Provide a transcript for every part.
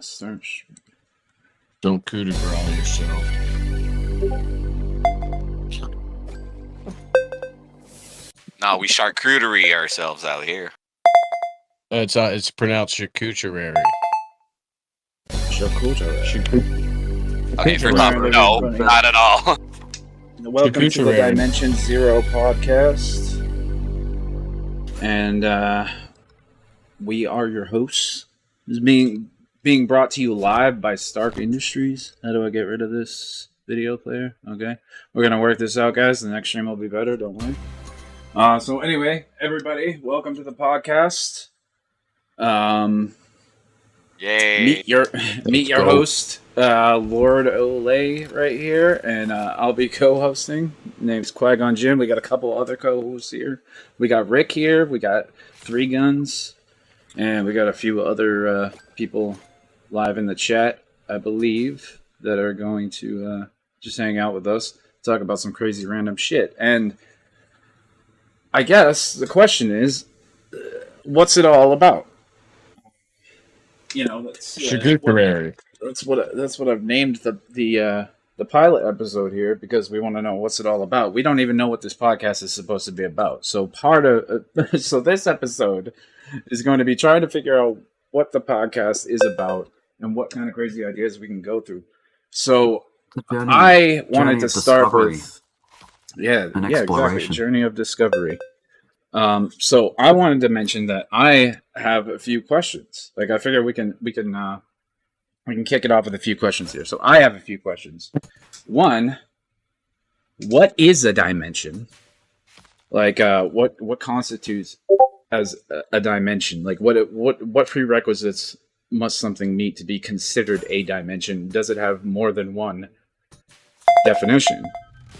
Search. Don't coup de grace yourself. No, we charcuterie ourselves out here. It's pronounced charcuterie. Charcuterie. Okay, first Charcuterie. off, no, not at all. Welcome to the Dimension Zero podcast. And we are your hosts. This is being brought to you live by Stark Industries. How do I get rid of this video player? Okay. We're going to work this out, guys. The next stream will be better, don't worry. So anyway, everybody, welcome to the podcast. Yay. Meet your host, Lord Olay right here, and I'll be co-hosting. Name's Qui-Gon Jinn. We got a couple other co-hosts here. We got Rick here. We got Three Guns, and we got a few other people live in the chat, I believe, that are going to just hang out with us, talk about some crazy random shit. And I guess the question is, what's it all about? You know, Charcuterie. that's what I've named the pilot episode here, because we want to know what's it all about. We don't even know what this podcast is supposed to be about. So so this episode is going to be trying to figure out what the podcast is about and what kind of crazy ideas we can go through. So I wanted to start with exactly, journey of discovery. So I wanted to mention that I have a few questions. Like, I figure we can kick it off with a few questions here. So I have a few questions. One, what is a dimension? Like, what constitutes as a dimension? Like, what prerequisites must something meet to be considered a dimension? Does it have more than one definition?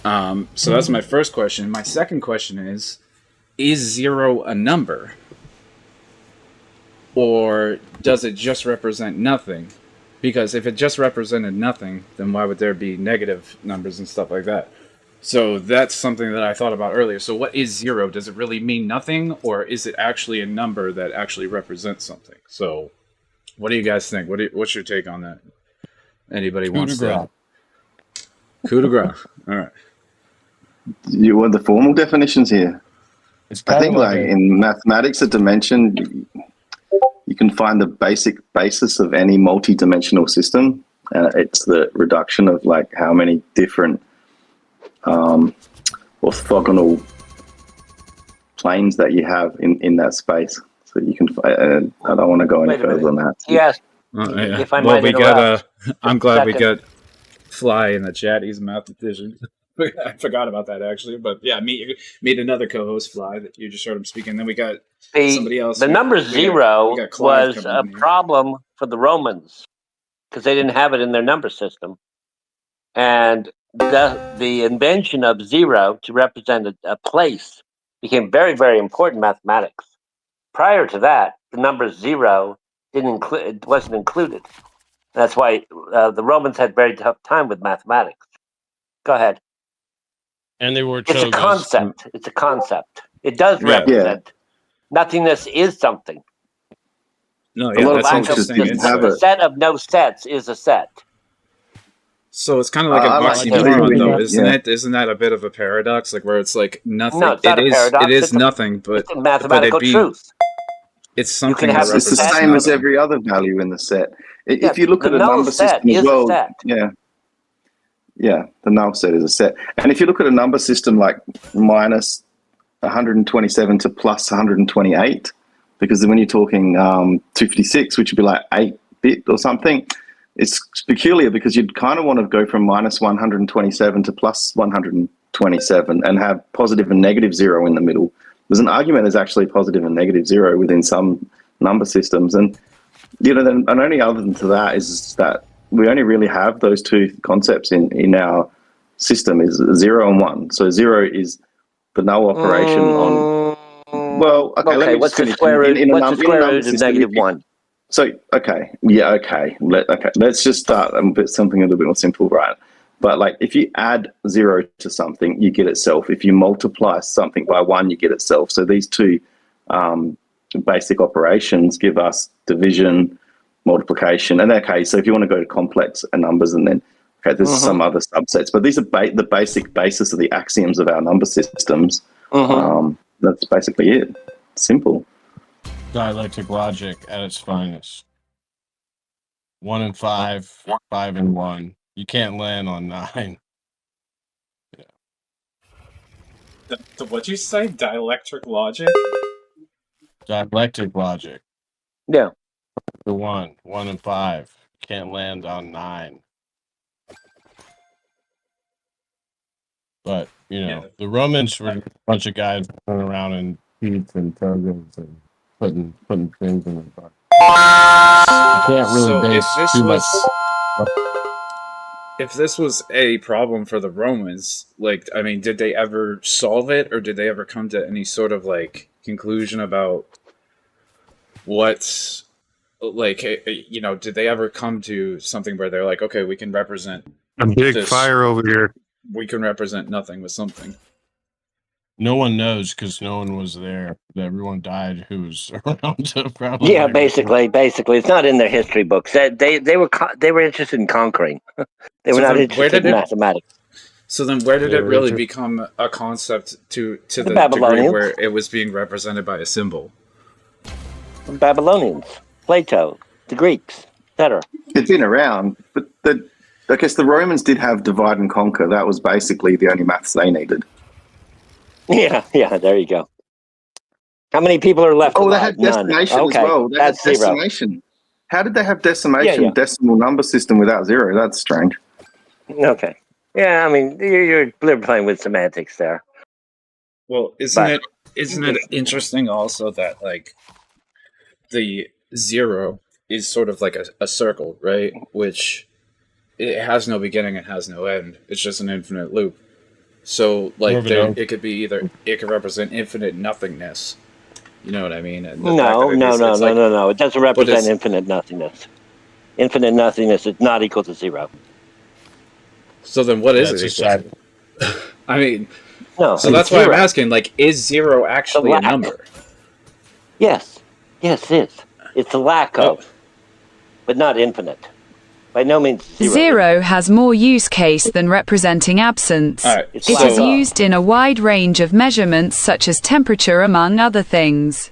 So that's my first question. My second question is zero a number? Or does it just represent nothing? Because if it just represented nothing, then why would there be negative numbers and stuff like that? So that's something that I thought about earlier. So what is zero? Does it really mean nothing? Or is it actually a number that actually represents something? So what do you guys think? What's your take on that? Anybody wants to? Coup de grace. All right. You want the formal definitions here? I think, like in mathematics, a dimension, you can find the basic basis of any multi-dimensional system. It's the reduction of like how many different orthogonal planes that you have in that space. So you can. I don't want to go any further than that. Yes. Yeah. If I might interrupt. I'm glad we got Fly in the chat. He's a mathematician. I forgot about that, actually. But yeah, meet another co-host, Fly, that you just heard him speaking. Then we got somebody else. The number zero was a problem for the Romans because they didn't have it in their number system. And the invention of zero to represent a place became very, very important in mathematics. Prior to that, the number zero wasn't included. That's why the Romans had a very tough time with mathematics. Go ahead. And they were It's a concept. It's a concept. It does represent. Nothingness is something. No, yeah, that's interesting. A set of no sets is a set. So it's kind of like a oxymoron, though, isn't it? Isn't that a bit of a paradox? Like, where it's like nothing. No, it's not a paradox. It is nothing, but it's a mathematical truth. It's something. It's the same as every other value in the set. If you look at a number system as well, yeah, the null set is a set. And if you look at a number system like minus 127 to plus 128, because when you're talking 256, which would be like 8-bit or something, it's peculiar because you'd kind of want to go from minus 127 to plus 127 and have positive and negative zero in the middle. There's an argument there's actually positive and negative zero within some number systems. And, you know, then, and only other than to that is that we only really have those two concepts in our system, is 0 and 1. So 0 is the null operation on. Well, okay. Let me what's the square root? What's the square root of negative 1? So let's just start with something a little bit more simple, right? But like, if you add 0 to something, you get itself. If you multiply something by 1, you get itself. So these two basic operations give us division multiplication. And okay, so if you want to go to complex numbers, and then okay, there's some other subsets, but these are the basic basis of the axioms of our number systems. That's basically it. Simple. Dialectic logic at its finest. 1 and 5, 5 and 1. You can't land on 9. What'd you say? Dielectric logic? Dialectic logic. Yeah. The 1 and 5. Can't land on 9. But, the Romans were a bunch of guys running around in heats and togas and putting things in their butt. You can't really base too much. If this was a problem for the Romans, did they ever solve it, or did they ever come to any sort of conclusion about what's did they ever come to something where they're like, okay, we can represent a big fire over here. We can represent nothing with something. No one knows because no one was there. Everyone died who was around. Probably. Yeah, basically, it's not in their history books. They were interested in conquering. They were not interested in mathematics. So then, where did it really become a concept to the degree where it was being represented by a symbol? The Babylonians, Plato, the Greeks, etc. It's been around, but I guess the Romans did have divide and conquer. That was basically the only maths they needed. Yeah, there you go. How many people are left? Oh, they had decimation as well. That's decimation. 0. How did they have decimation, decimal number system without 0? That's strange. Okay. Yeah, you're playing with semantics there. Well, isn't it interesting also that the 0 is sort of like a circle, right? Which it has no beginning, it has no end. It's just an infinite loop. So it could be it could represent infinite nothingness. You know what I mean? And no. It doesn't represent infinite nothingness. Infinite nothingness is not equal to 0. So then what is it? No. So that's why I'm asking, is 0 actually a number? Yes, it is. It's a lack of, but not infinite. By no means 0. 0 has more use case than representing absence. Right, it is used in a wide range of measurements such as temperature, among other things.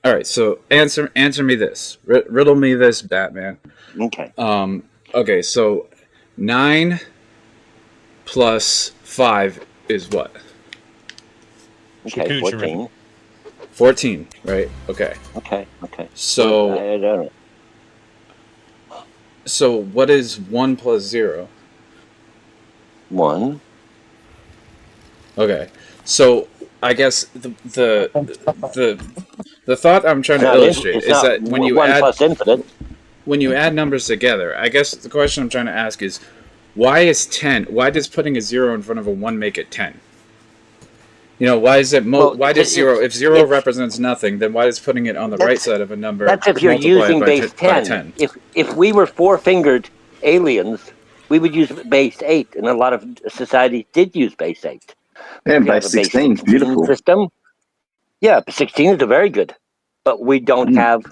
All right, so answer me this. Riddle me this, Batman. Okay. Okay, so 9 plus 5 is what? Okay, 14. 14, right? Okay. Okay. So I don't know. So what is 1 plus 0? 1. Okay. So I guess the thought I'm trying to illustrate is that when you 1 plus infinite. When you add numbers together, I guess the question I'm trying to ask is, why is 10? Why does putting a 0 in front of a 1 make it 10? Why is it? Why does 0? If 0 represents nothing, then why is putting it on the right side of a number? That's if you're using base 10. If we were 4-fingered aliens, we would use base 8, and a lot of society did use base 8. Yeah, base 16 is beautiful. System. Yeah, 16 is very good, but we don't have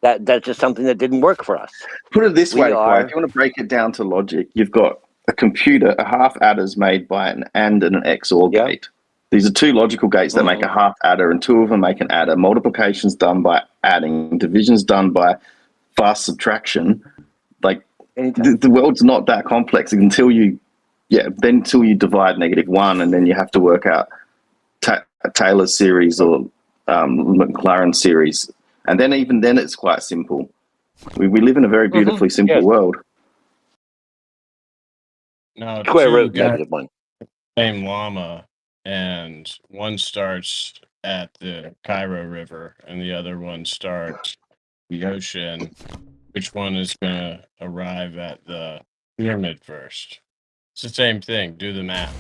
that. That's just something that didn't work for us. Put it this way, if you want to break it down to logic, you've got a computer, a half adder is made by an AND and an XOR gate. These are 2 logical gates that make a half adder, and 2 of them make an adder. Multiplication's done by adding, division's done by fast subtraction. The world's not that complex until you divide -1, and then you have to work out Taylor series or Maclaurin series, and then even then it's quite simple. We live in a very beautifully simple world. No, square root -1. Same llama. And one starts at the Cairo River, and the other one starts the ocean. Which one is going to arrive at the pyramid first? It's the same thing. Do the math.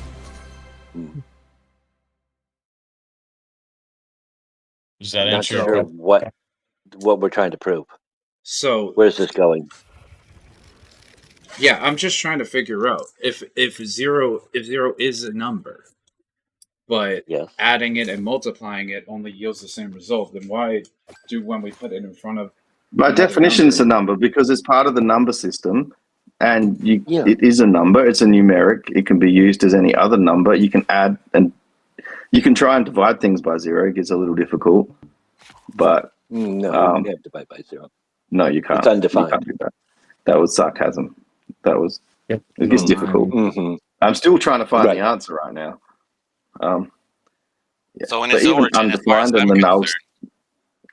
Does that answer your question? What we're trying to prove? So where's this going? Yeah, I'm just trying to figure out if 0 is a number, but adding it and multiplying it only yields the same result, then why do when we put it in front of By definition, it's a number because it's part of the number system, and it is a number. It's a numeric. It can be used as any other number. You can add and you can try and divide things by zero. It gets a little difficult, but no, you can't divide by zero. No, you can't. It's undefined. You can't do that. That was sarcasm. That was. Yep. It gets difficult. Mm-hmm. I'm still trying to find the answer right now. So in its origin, as far as I'm concerned,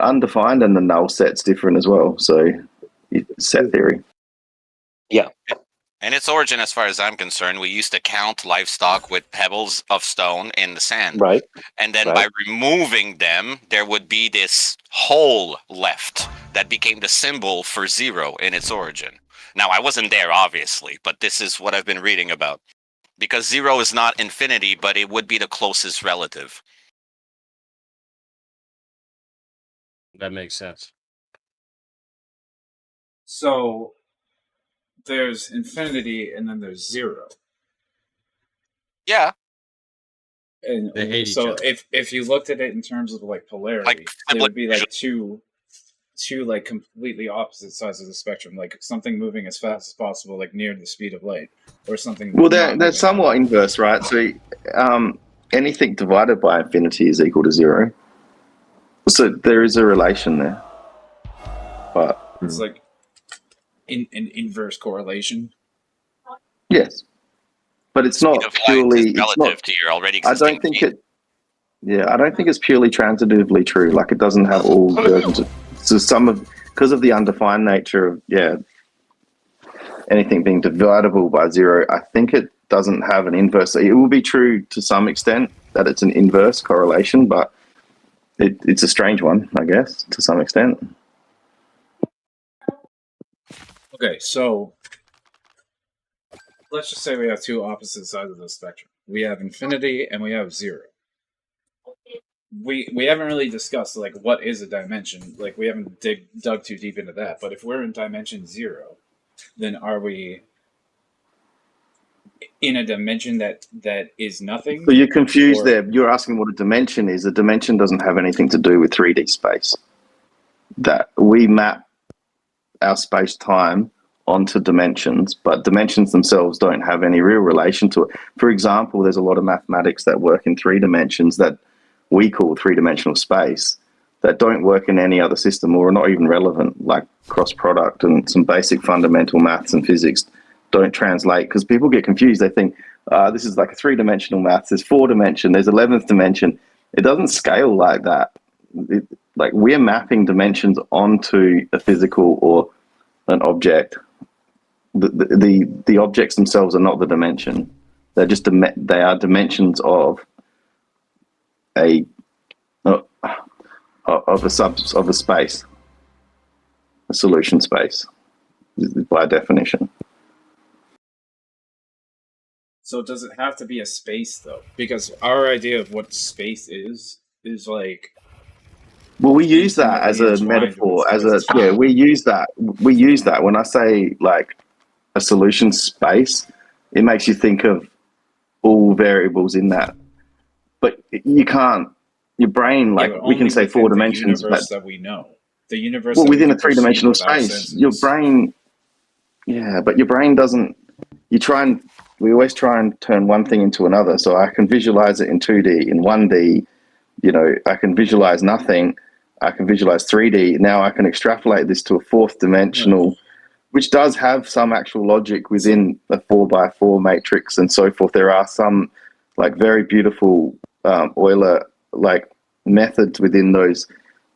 undefined and the null set's different as well. So set theory. Yeah. In its origin, as far as I'm concerned, we used to count livestock with pebbles of stone in the sand. Right. And then by removing them, there would be this hole left that became the symbol for zero in its origin. Now, I wasn't there, obviously, but this is what I've been reading about. Because zero is not infinity, but it would be the closest relative. That makes sense. So there's infinity and then there's zero. Yeah. And they hate so each other. if you looked at it in terms of like polarity, it would be like two like completely opposite sides of the spectrum, like something moving as fast as possible, like near the speed of light, or something. Well, they're somewhat inverse, right? So anything divided by infinity is equal to zero. So there is a relation there, but it's like an inverse correlation. Yes, but it's not purely relative to your already existing. I don't think it. Yeah, I don't think it's purely transitively true. Like it doesn't have all versions. So because of the undefined nature of anything being divisible by zero, I think it doesn't have an inverse. It will be true to some extent that it's an inverse correlation, but it's a strange one, I guess, to some extent. Okay, so let's just say we have two opposite sides of the spectrum. We have infinity and we have zero. We haven't really discussed like what is a dimension. Like we haven't dug too deep into that. But if we're in dimension zero, then are we in a dimension that is nothing? So you're confused there. You're asking what a dimension is. A dimension doesn't have anything to do with 3D space. That we map our space-time onto dimensions, but dimensions themselves don't have any real relation to it. For example, there's a lot of mathematics that work in 3 dimensions that we call 3-dimensional space that don't work in any other system or are not even relevant, like cross product and some basic fundamental maths and physics don't translate because people get confused. They think this is like a 3-dimensional maths, there's 4-dimension, there's 11th dimension. It doesn't scale like that. Like we're mapping dimensions onto a physical or an object. The objects themselves are not the dimension. They're just they are dimensions of a space, a solution space, by definition. So does it have to be a space though? Because our idea of what space is like. Well, we use that as a metaphor. We use that. We use that when I say like a solution space. It makes you think of all variables in that. But you can't. Your brain, like we can say 4 dimensions, the universe that we know, the universe. Well, within a 3-dimensional space, your brain. Yeah, but your brain doesn't. We always try and turn one thing into another. So I can visualize it in 2D, in 1D. You know, I can visualize nothing. I can visualize 3D. Now I can extrapolate this to a 4th dimensional, which does have some actual logic within a 4x4 matrix and so forth. There are some like very beautiful Euler like methods within those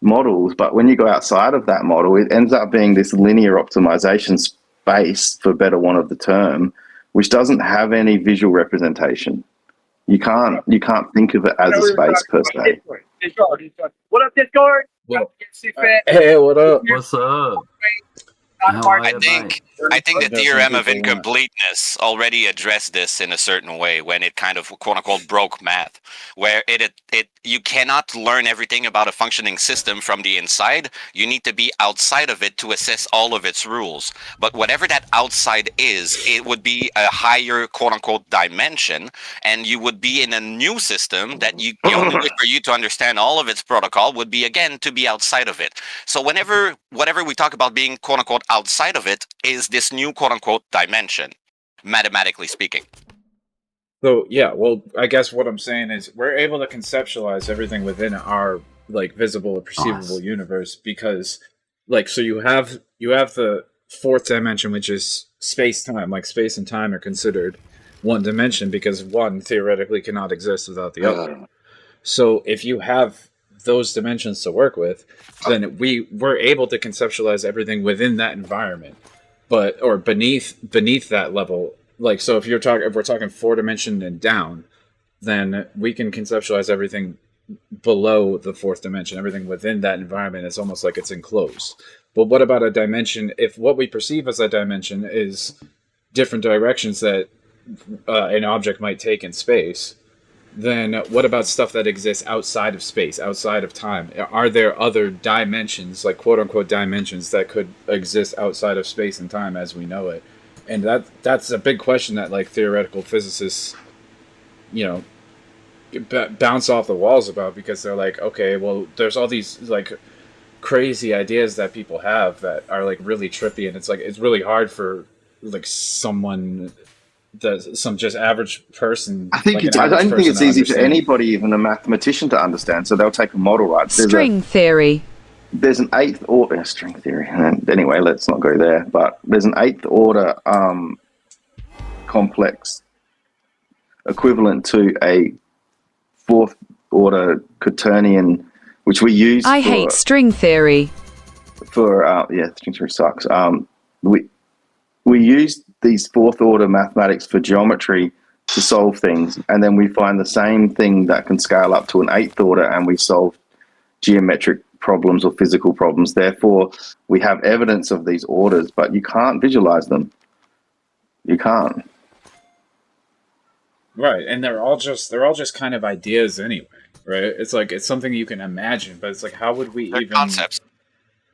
models, but when you go outside of that model, it ends up being this linear optimization space, for better want of the term, which doesn't have any visual representation. You can't think of it as a space per se. What up, Discord? Hey, what up? What's up? I think I think the That's theorem what of people want. incompleteness already addressed this in a certain way when it kind of quote unquote broke math, where it you cannot learn everything about a functioning system from the inside. You need to be outside of it to assess all of its rules. But whatever that outside is, it would be a higher quote unquote dimension, and you would be in a new system that the only way for you to understand all of its protocol would be again to be outside of it. So whatever we talk about being quote unquote outside of it is this new quote unquote dimension, mathematically speaking. So yeah, well, I guess what I'm saying is we're able to conceptualize everything within our like visible or perceivable universe because, like, so you have the fourth dimension, which is space time. Like space and time are considered one dimension because one theoretically cannot exist without the other. So if you have those dimensions to work with, then we're able to conceptualize everything within that environment, or beneath that level. Like, so if we're talking 4-dimension and down, then we can conceptualize everything below the fourth dimension. Everything within that environment is almost like it's enclosed. But what about a dimension? If what we perceive as a dimension is different directions that an object might take in space, then what about stuff that exists outside of space, outside of time? Are there other dimensions, like quote-unquote dimensions, that could exist outside of space and time as we know it? And that's a big question that like theoretical physicists, bounce off the walls about, because they're like, okay, well, there's all these like crazy ideas that people have that are like really trippy, and it's like it's really hard for like some just average person. I think I don't think it's easy for anybody, even a mathematician, to understand. So they'll take a model, right? String theory. There's an eighth order string theory. Anyway, let's not go there. But there's an eighth order complex equivalent to a fourth order quaternion, which we use. I hate string theory. String theory sucks. We use these fourth order mathematics for geometry to solve things, and then we find the same thing that can scale up to an eighth order, and we solve geometric problems or physical problems. Therefore, we have evidence of these orders, but you can't visualize them. You can't. Right, and they're all just kind of ideas anyway, right? It's like it's something you can imagine, but it's like how would we even concepts?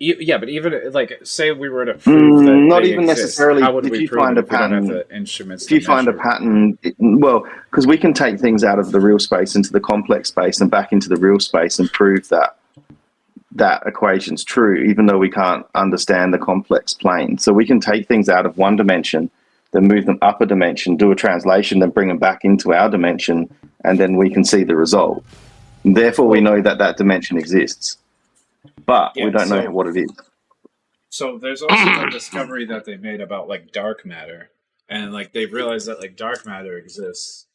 Yeah, but even like say we were to prove that not they even exist, necessarily. how would if we you prove find it a pattern, instruments? if you find a pattern, because we can take things out of the real space into the complex space and back into the real space and prove that equation's true, even though we can't understand the complex plane. So we can take things out of one dimension, then move them up a dimension, do a translation, then bring them back into our dimension, and then we can see the result. And therefore, we know that dimension exists, but we don't know what it is. So there's also the discovery that they made about like dark matter, and like they've realized that like dark matter exists,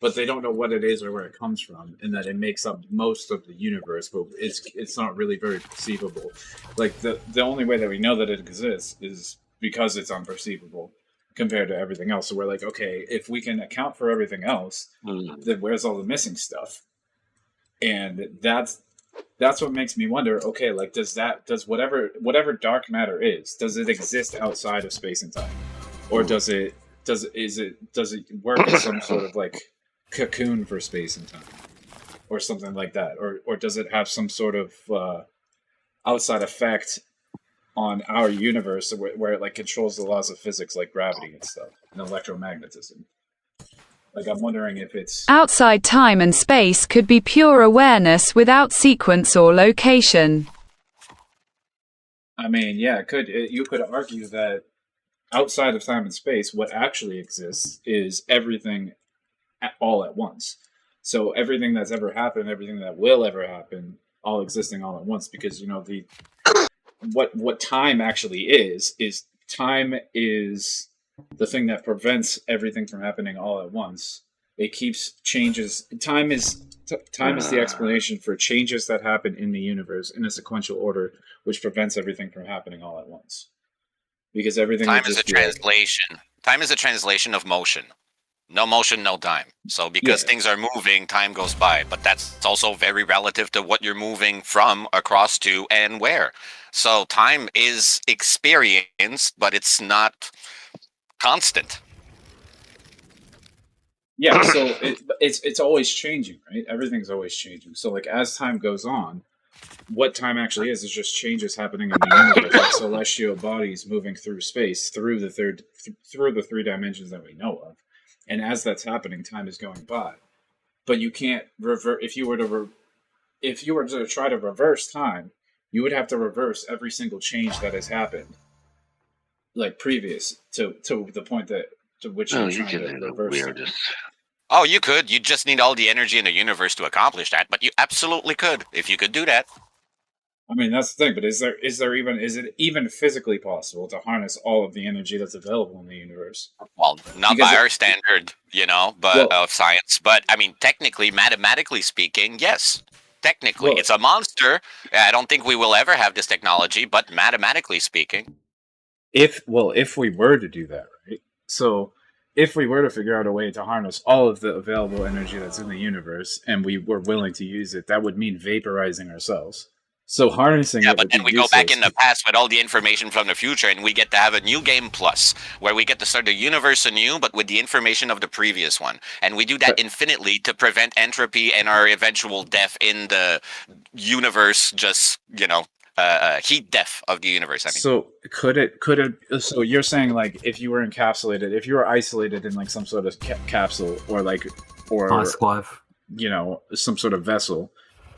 but they don't know what it is or where it comes from, and that it makes up most of the universe, but it's not really very perceivable. Like the only way that we know that it exists is because it's unperceivable compared to everything else. So we're like, okay, if we can account for everything else, then where's all the missing stuff? And that's what makes me wonder, okay, like does whatever dark matter is, does it exist outside of space and time? Or does it work as some sort of like cocoon for space and time? Or something like that? Or does it have some sort of outside effect on our universe where it like controls the laws of physics like gravity and stuff and electromagnetism? Like, I'm wondering if it's outside time and space could be pure awareness without sequence or location. I mean, yeah, you could argue that outside of time and space, what actually exists is everything all at once. So everything that's ever happened, everything that will ever happen, all existing all at once, because what time actually is time is the thing that prevents everything from happening all at once. It keeps changes. Time is the explanation for changes that happen in the universe in a sequential order, which prevents everything from happening all at once. Because everything time is a translation. Time is a translation of motion. No motion, no time. So because things are moving, time goes by. But that's also very relative to what you're moving from, across to, and where. So time is experienced, but it's not constant. Yeah, so it's always changing, right? Everything's always changing. So like as time goes on, what time actually is just changes happening in the universe, like celestial bodies moving through space through the three dimensions that we know of, and as that's happening, time is going by. But you can't revert if you were to try to reverse time, you would have to reverse every single change that has happened, like previous to the point that to which you're trying to reverse. Oh, you could. You just need all the energy in the universe to accomplish that, but you absolutely could if you could do that. I mean, that's the thing. But is it even physically possible to harness all of the energy that's available in the universe? Well, not by our standard, of science. But I mean, technically, mathematically speaking, yes. Technically, it's a monster. I don't think we will ever have this technology, but mathematically speaking, if we were to do that, right? So, if we were to figure out a way to harness all of the available energy that's in the universe, and we were willing to use it, that would mean vaporizing ourselves. So harnessing but then we go back in the past with all the information from the future, and we get to have a new game plus, where we get to start the universe anew, but with the information of the previous one. And we do that infinitely to prevent entropy and our eventual death in the universe, just, heat death of the universe. I mean. So could it? So you're saying like if you were encapsulated, if you were isolated in like some sort of capsule or some sort of vessel,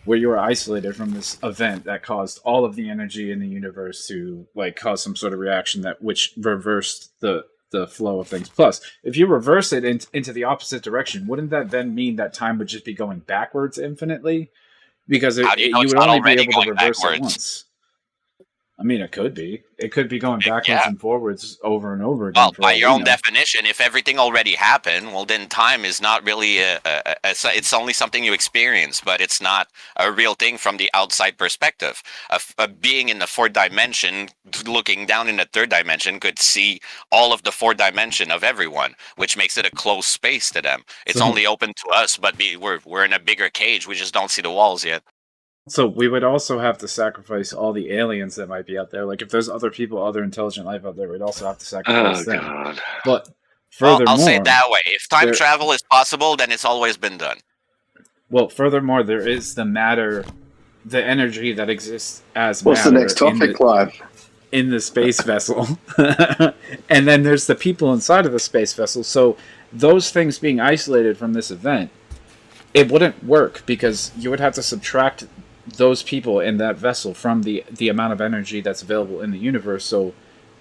where you were isolated from this event that caused all of the energy in the universe to like cause some sort of reaction which reversed the flow of things. Plus, if you reverse it into the opposite direction, wouldn't that then mean that time would just be going backwards infinitely? Because you would only be able to reverse it once. I mean, it could be. It could be going backwards and forwards over and over again. Well, by your own definition, if everything already happened, well, then time is not really it's only something you experience, but it's not a real thing from the outside perspective. A being in the fourth dimension, looking down in the third dimension, could see all of the fourth dimension of everyone, which makes it a closed space to them. It's only open to us, but we're in a bigger cage. We just don't see the walls yet. So we would also have to sacrifice all the aliens that might be out there. Like if there's other people, other intelligent life out there, we'd also have to sacrifice them. God. But furthermore, I'll say it that way. If time travel is possible, then it's always been done. Well, furthermore, there is the matter, the energy that exists as matter. What's the next topic, Clive? In the space vessel. And then there's the people inside of the space vessel. So those things being isolated from this event, it wouldn't work because you would have to subtract those people in that vessel from the amount of energy that's available in the universe, so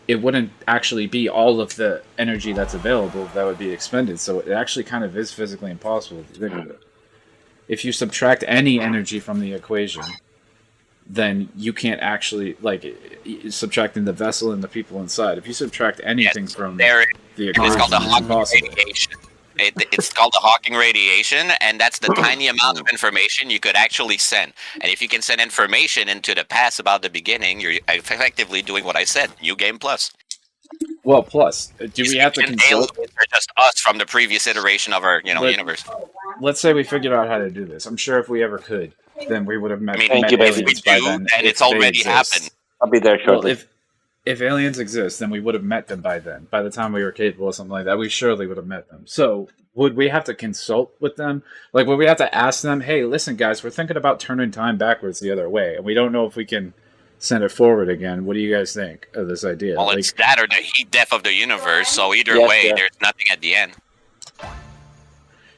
it wouldn't actually be all of the energy that's available that would be expended. So it actually kind of is physically impossible if you think of it. If you subtract any energy from the equation, then you can't actually, like, subtracting the vessel and the people inside. If you subtract anything from the equation, it's called the Hawking radiation. It's called the Hawking radiation, and that's the tiny amount of information you could actually send. And if you can send information into the past about the beginning, you're effectively doing what I said, New Game Plus. Well, plus, do we have to consult? Or just us from the previous iteration of our universe? Let's say we figured out how to do this. I'm sure if we ever could, then we would have met. I mean, if we do, then it's already happened. I'll be there shortly. Well, if aliens exist, then we would have met them by then. By the time we were capable of something like that, we surely would have met them. So, would we have to consult with them? Like, would we have to ask them, hey, listen, guys, we're thinking about turning time backwards the other way, and we don't know if we can send it forward again. What do you guys think of this idea? Well, it's that or the heat death of the universe, so either way, there's nothing at the end.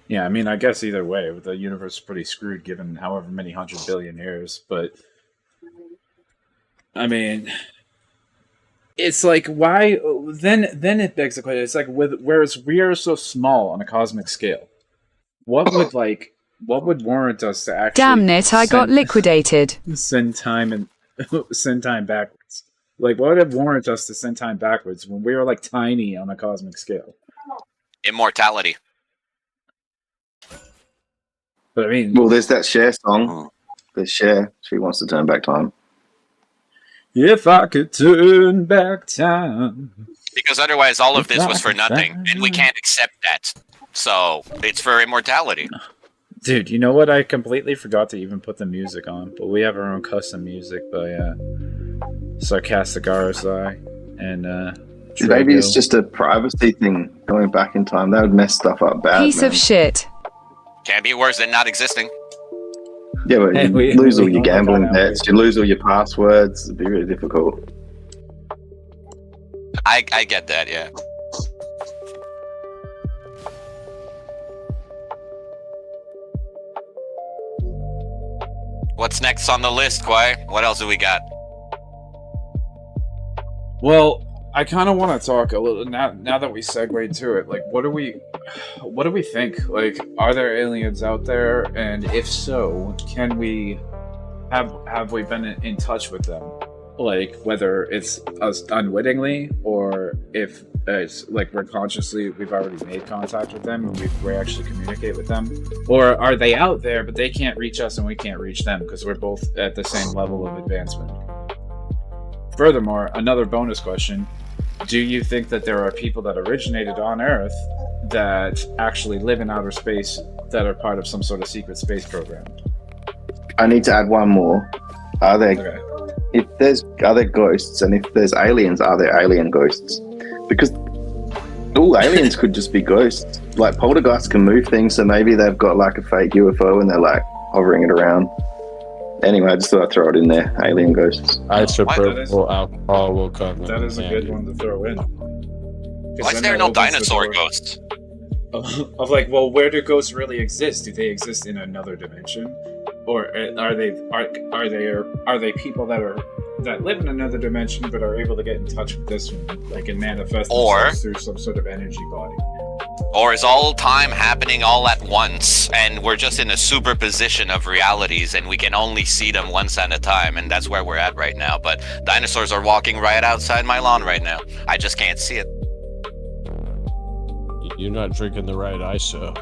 Yeah, I mean, I guess either way, the universe is pretty screwed given however many 100 billion years, but I mean, it's like, why then it begs the question. It's like, whereas we are so small on a cosmic scale, what would warrant us to actually damn it, I got liquidated. Send time backwards. Like, what would warrant us to send time backwards when we are like tiny on a cosmic scale? Immortality. But I mean, well, there's that Cher song. There's Cher. She wants to turn back time. If I could turn back time. Because otherwise all of this was for nothing, and we can't accept that. So, it's for immortality. Dude, you know what? I completely forgot to even put the music on, but we have our own custom music by Sarcastic RSI, and maybe Trago. it's just a privacy thing going back in time. That would mess stuff up bad. Piece of shit. Can't be worse than not existing. Yeah, but Hey, you lose all your don't go gambling down bets, you lose all your passwords. It'd be really difficult. I get that, yeah. What's next on the list, Quay? What else do we got? Well, I kind of want to talk a little now that we segued to it. Like, what do we think? Like, are there aliens out there? And if so, can we have we been in touch with them? Like, whether it's us unwittingly or if it's like we've already made contact with them and we actually communicate with them, or are they out there but they can't reach us and we can't reach them because we're both at the same level of advancement? Furthermore, another bonus question: do you think that there are people that originated on Earth that actually live in outer space that are part of some sort of secret space program? I need to add one more. Are there ghosts, and if there's aliens, are there alien ghosts? Because all aliens could just be ghosts. Like poltergeists can move things, so maybe they've got like a fake UFO and they're like hovering it around. Anyway, I just thought I'd throw it in there. Alien ghosts. Isopropyl alcohol will cover. That is a good one to throw in. Why is there no dinosaur ghosts? Of like, well, where do ghosts really exist? Do they exist in another dimension, or are they people that live in another dimension but are able to get in touch with this one, like, and manifest themselves through some sort of energy body? Or is all time happening all at once, and we're just in a superposition of realities, and we can only see them once at a time, and that's where we're at right now. But dinosaurs are walking right outside my lawn right now. I just can't see it. You're not drinking the right ISO.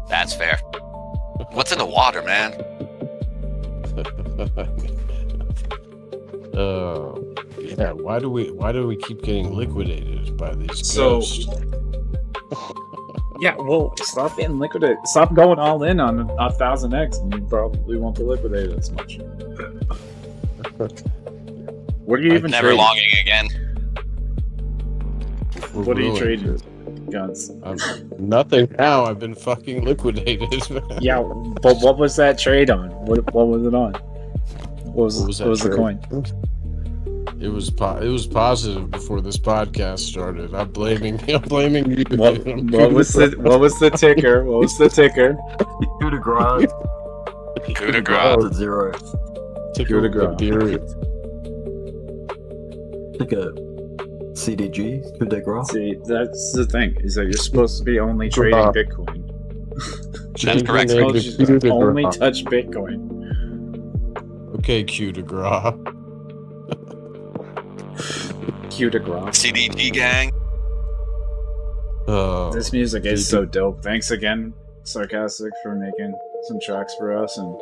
That's fair. What's in the water, man? Yeah. Why do we keep getting liquidated by these So- ghosts? Yeah, well, stop being liquidated. Stop going all in on 1,000 eggs, and you probably won't be liquidated as much. What are you even Never trading? longing again. What are you trading? Guns. Nothing now. I've been fucking liquidated. Yeah, but what was that trade on? What was it on? What was the coin? It was positive before this podcast started. I'm blaming you. What was the ticker? What was the ticker? Coup de grace. Coup de grace. Zero. Ticker de grace. Ticker. CDG. Coup de grace. See, that's the thing, is that you're supposed to be only trading Bitcoin. That's correct. You're supposed to only touch Bitcoin. Okay, coup de grace. Coup de grace. CDG gang. This music is so dope. Thanks again, Sarcastic, for making some tracks for us, and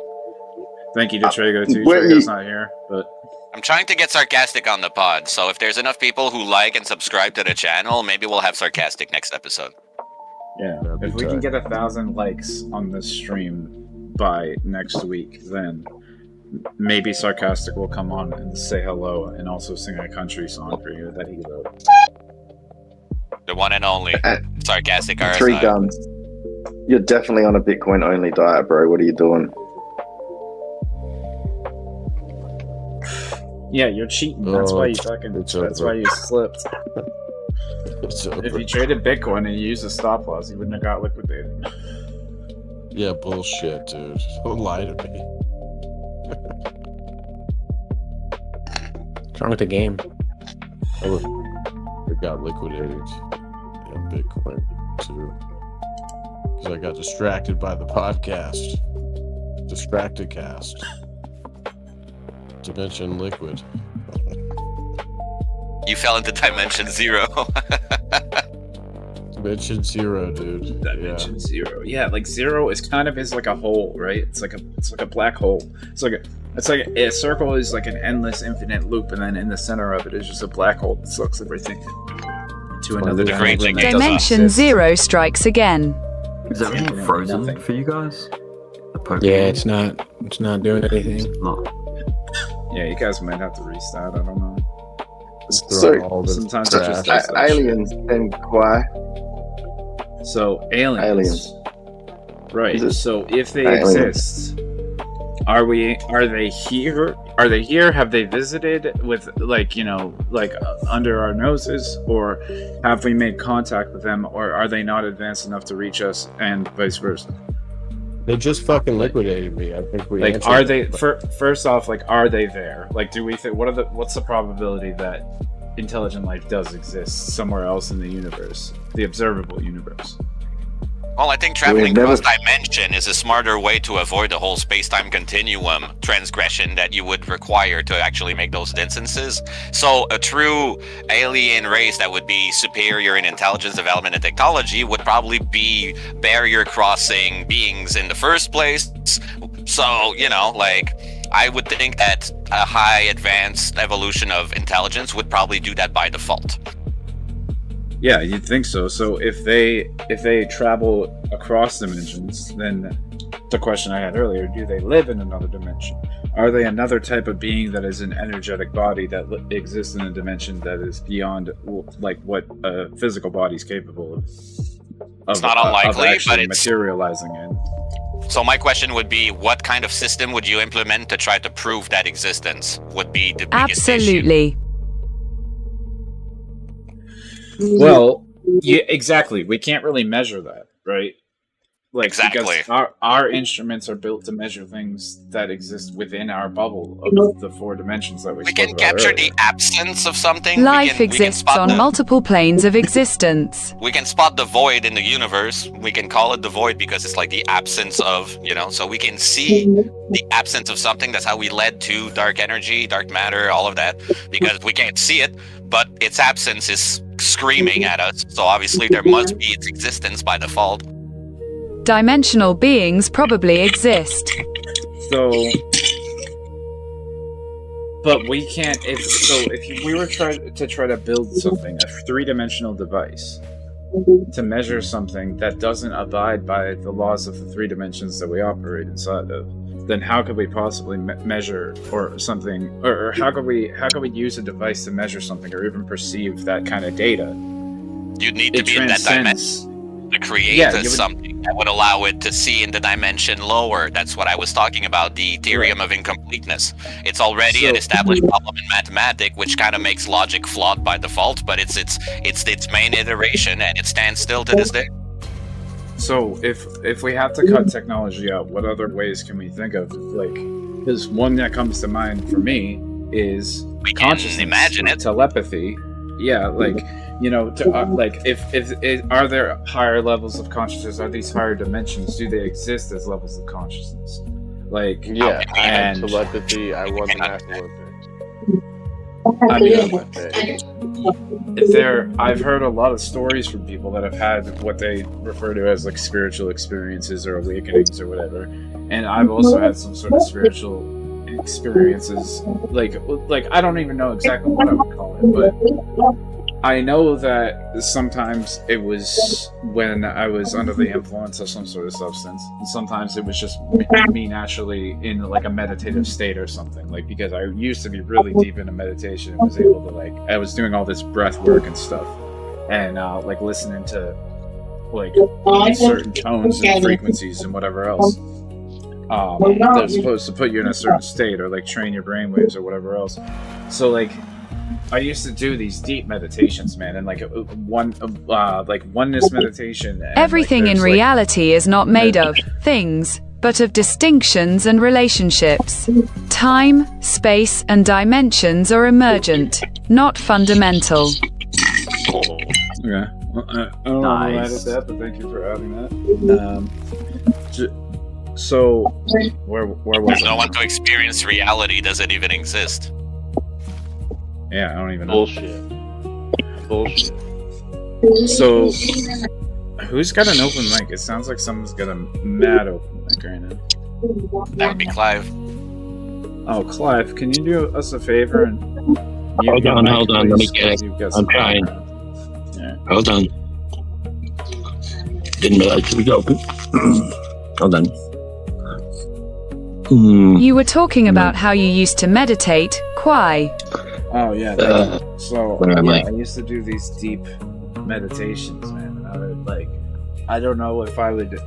thank you to Trago too. Trago's not here, but I'm trying to get Sarcastic on the pod, so if there's enough people who like and subscribe to the channel, maybe we'll have Sarcastic next episode. yeah, if we can get 1,000 likes on this stream by next week, then maybe Sarcastic will come on and say hello and also sing a country song for you that he wrote. The one and only Sarcastic RSI. 3 guns. You're definitely on a Bitcoin only diet, bro. What are you doing? Yeah, you're cheating. That's why you fucking. That's why you slipped. If you traded Bitcoin and you used a stop loss, you wouldn't have got liquidated. Yeah, bullshit, dude. Don't lie to me. What's wrong with the game? I got liquidated in Bitcoin too. Because I got distracted by the podcast. Distracted cast. Dimension Liquid. You fell into Dimension Zero. Dimension Zero, dude. Dimension Zero. Yeah, like Zero is kind of like a hole, right? It's like a black hole. It's like a circle is like an endless, infinite loop, and then in the center of it is just a black hole that sucks everything to another dimension. Dimension Zero strikes again. Is everything frozen for you guys? Yeah, it's not doing anything. No. Yeah, you guys might have to restart. I don't know. So Sometimes it just does that aliens and Kwai. shit. So aliens. Right. So if they exist, are they here? Are they here? Have they visited with under our noses, or have we made contact with them, or are they not advanced enough to reach us, and vice versa? They just fucking liquidated me. I think we are they first off, are they there? Do we think what's the probability that intelligent life does exist somewhere else in the universe, the observable universe? Well, I think traveling cross-dimension is a smarter way to avoid the whole space-time continuum transgression that you would require to actually make those instances. So a true alien race that would be superior in intelligence, development, and technology would probably be barrier-crossing beings in the first place. So, I would think that a high advanced evolution of intelligence would probably do that by default. Yeah, you'd think so. So if they travel across dimensions, then the question I had earlier, do they live in another dimension? Are they another type of being that is an energetic body that exists in a dimension that is beyond what a physical body is capable of? It's not unlikely, but it's materializing in. So my question would be, what kind of system would you implement to try to prove that existence would be the biggest Absolutely. issue? Well, yeah, exactly. We can't really measure that, right? Exactly. Because our instruments are built to measure things that exist within our bubble of the 4 dimensions that we can capture earlier. the absence of something. Life exists on multiple planes of existence. We can spot the void in the universe. We can call it the void because it's the absence of, so we can see the absence of something. That's how we led to dark energy, dark matter, all of that, because we can't see it, but its absence is screaming at us. So obviously there must be its existence by default. Dimensional beings probably exist. So, but we can't. If we were trying to build something, a 3-dimensional device, to measure something that doesn't abide by the laws of the 3 dimensions that we operate inside of, then how could we possibly measure or something, or how could we use a device to measure something or even perceive that kind of data? You'd need to be in that dimension to create something that would allow it to see in the dimension lower. That's what I was talking about, the theorem of incompleteness. It's already an established problem in mathematics, which kind of makes logic flawed by default, but it's its main iteration, and it stands still to this day. So if we have to cut technology out, what other ways can we think of? Because one that comes to mind for me is consciousness, imagine it, telepathy. Yeah, are there higher levels of consciousness? Are these higher dimensions? Do they exist as levels of consciousness? And telepathy. I wasn't asking what I've heard a lot of stories from people that have had what they refer to as spiritual experiences or awakenings or whatever, and I've also had some sort of spiritual experiences. I don't even know exactly what I would call it, but I know that sometimes it was when I was under the influence of some sort of substance, and sometimes it was just me naturally in a meditative state or something. Because I used to be really deep into meditation and was able to I was doing all this breath work and stuff, and listening to certain tones and frequencies and whatever else. They're supposed to put you in a certain state or train your brainwaves or whatever else. So I used to do these deep meditations, man, and oneness meditation. And, everything in reality is not made of things, but of distinctions and relationships. Time, space, and dimensions are emergent, not fundamental. Okay. I don't know why I added that, but thank you for adding that. So, where was There's no one to experience reality. Does it even exist? Yeah, I don't even know. Bullshit. So, who's got an open mic? It sounds like someone's got a mad open mic right now. That would be Clive. Oh, Clive, can you do us a favor and hold on, let me get it. I'm trying. Yeah. Hold on. Didn't realize it was open. Hold on. You were talking about how you used to meditate. Why? Oh yeah. So I used to do these deep meditations, man. And I would I don't know if I would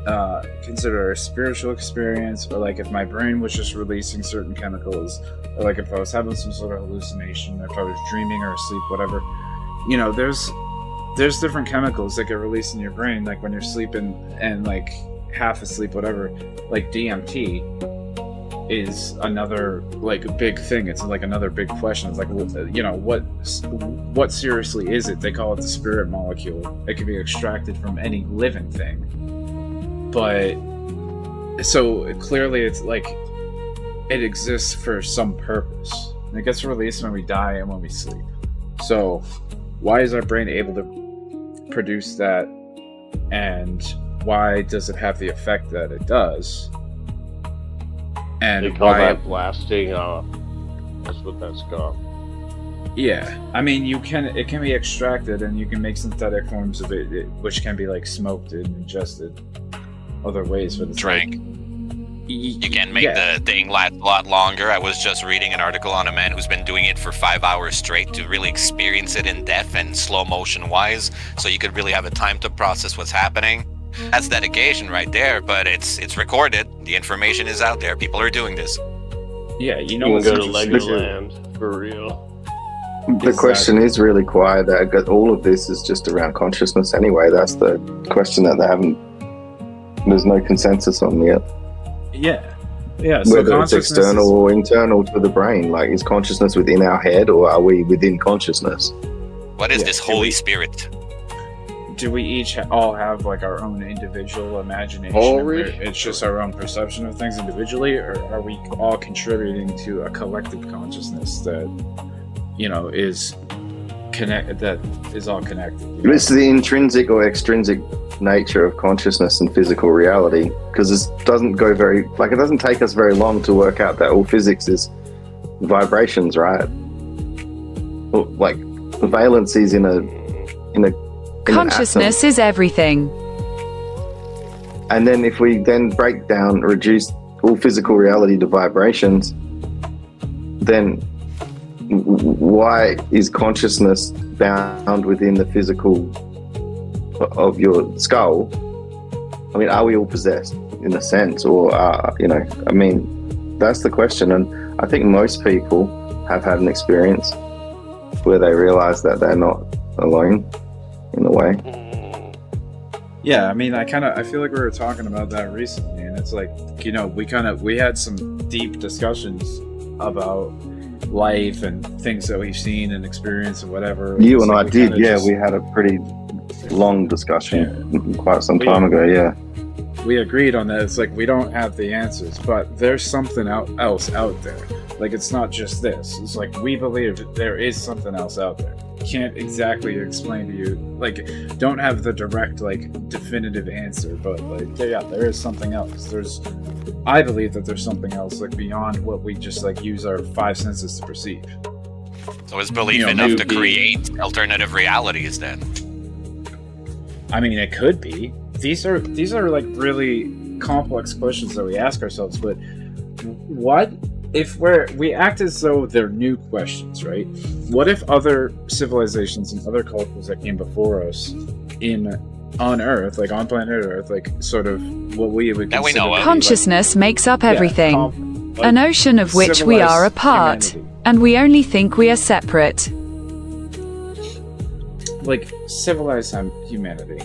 consider a spiritual experience, or like if my brain was just releasing certain chemicals, or like if I was having some sort of hallucination, or if I was dreaming or asleep, whatever. You know, there's different chemicals that get released in your brain, like when you're sleeping and like half asleep, whatever. Like DMT is another like big thing. It's like another big question. It's like, you know, what seriously is it? They call it the spirit molecule. It can be extracted from any living thing. But so clearly it's like it exists for some purpose. And it gets released when we die and when we sleep. So why is our brain able to produce that, and why does it have the effect that it does? And they call that blasting off. That's what that's called. Yeah, I mean, it can be extracted, and you can make synthetic forms of it, which can be like smoked and ingested other ways for the drink. You can make the thing last a lot longer. I was just reading an article on a man who's been doing it for 5 hours straight to really experience it in depth and slow motion wise, so you could really have a time to process what's happening. That's dedication right there, but it's recorded. The information is out there. People are doing this. Yeah, you know, you can go to Legoland for real. The question is really quiet. That all of this is just around consciousness anyway. That's the question that there's no consensus on yet. Yeah. So whether it's external or internal to the brain, like is consciousness within our head, or are we within consciousness? What is this Holy Spirit? Do we each all have like our own individual imagination? It's just our own perception of things individually, or are we all contributing to a collective consciousness that, you know, is connected? That is all connected. It's the intrinsic or extrinsic nature of consciousness and physical reality, because it doesn't take us very long to work out that all physics is vibrations, right? Like valencies in a consciousness is everything. And then if we then reduce all physical reality to vibrations, then why is consciousness bound within the physical of your skull? I mean, are we all possessed in a sense, or I mean, that's the question. And I think most people have had an experience where they realize that they're not alone in a way. Yeah, I mean, I feel like we were talking about that recently, and it's like, you know, we had some deep discussions about life and things that we've seen and experienced and whatever. You and I did, we had a pretty long discussion quite some time ago, yeah. We agreed on that. It's like, we don't have the answers, but there's something else out there. Like, it's not just this. It's like, we believe that there is something else out there. Can't exactly explain to you, like, don't have the direct, like, definitive answer, but like, there is something else. I believe that there's something else, like, beyond what we just like use our five senses to perceive. So is belief enough to create alternative realities then? I mean, it could be. These are like really complex questions that we ask ourselves, but what if we act as though they're new questions, right? What if other civilizations and other cultures that came before us on Earth, like on planet Earth, like sort of what we would consider consciousness makes up everything, an ocean of which we are a part, humanity. And we only think we are separate. Like civilized humanity.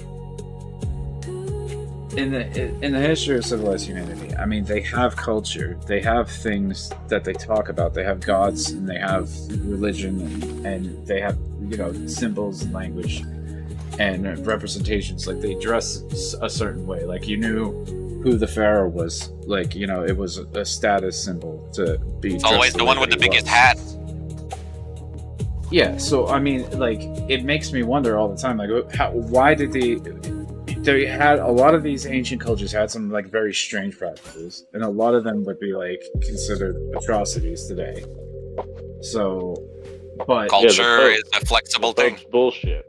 In the history of civilized humanity, I mean, they have culture, they have things that they talk about, they have gods, and they have religion, and they have, you know, symbols and language and representations. Like, they dress a certain way. Like, you knew who the pharaoh was. Like, you know, it was a status symbol to be. It's always the one with the biggest hat. Yeah, so I mean, like, it makes me wonder all the time, like, why did they had a lot of these ancient cultures had some like very strange practices, and a lot of them would be like considered atrocities today. So, but culture is a flexible thing. Bullshit.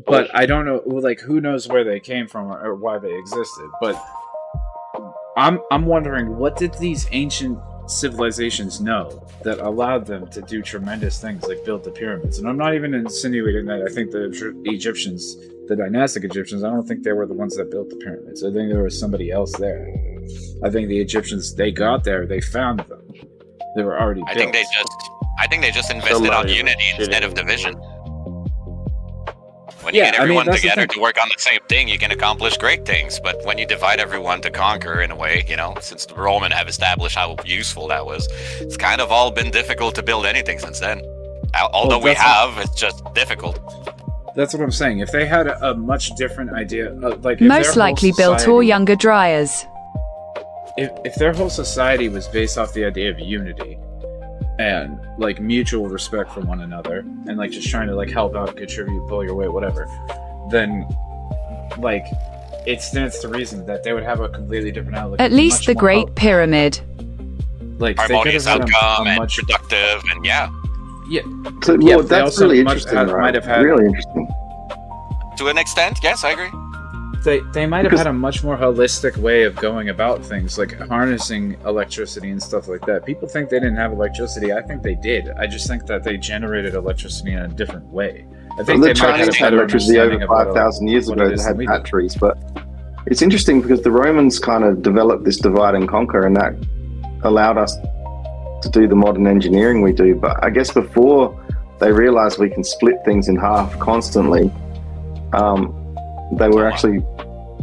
But I don't know, like, who knows where they came from or why they existed. But I'm wondering, what did these ancient civilizations know that allowed them to do tremendous things like build the pyramids? And I'm not even insinuating that I think the Egyptians, the dynastic Egyptians, I don't think they were the ones that built the pyramids. I think there was somebody else there. I think the Egyptians, they got there, they found them. They were already built. I think they just invested on unity instead of division. When you get everyone together to work on the same thing, you can accomplish great things. But when you divide everyone to conquer, in a way, since the Roman have established how useful that was, it's kind of all been difficult to build anything since then. Although it's just difficult. That's what I'm saying. If they had a much different idea, like most likely built or younger dryers. If their whole society was based off the idea of unity and like mutual respect for one another and like just trying to like help out, contribute, pull your weight, whatever, then like it stands to reason that they would have a completely different outlook. At least the Great Pyramid. Like harmonious outcome and productive and yeah. So, well, that's really interesting. Might have had really interesting. To an extent, yes, I agree. They might have had a much more holistic way of going about things, like harnessing electricity and stuff like that. People think they didn't have electricity. I think they did. I just think that they generated electricity in a different way. I think the Chinese had electricity over 5,000 years ago. They had batteries, but it's interesting because the Romans kind of developed this divide and conquer, and that allowed us to do the modern engineering we do. But I guess before they realized we can split things in half constantly, they were actually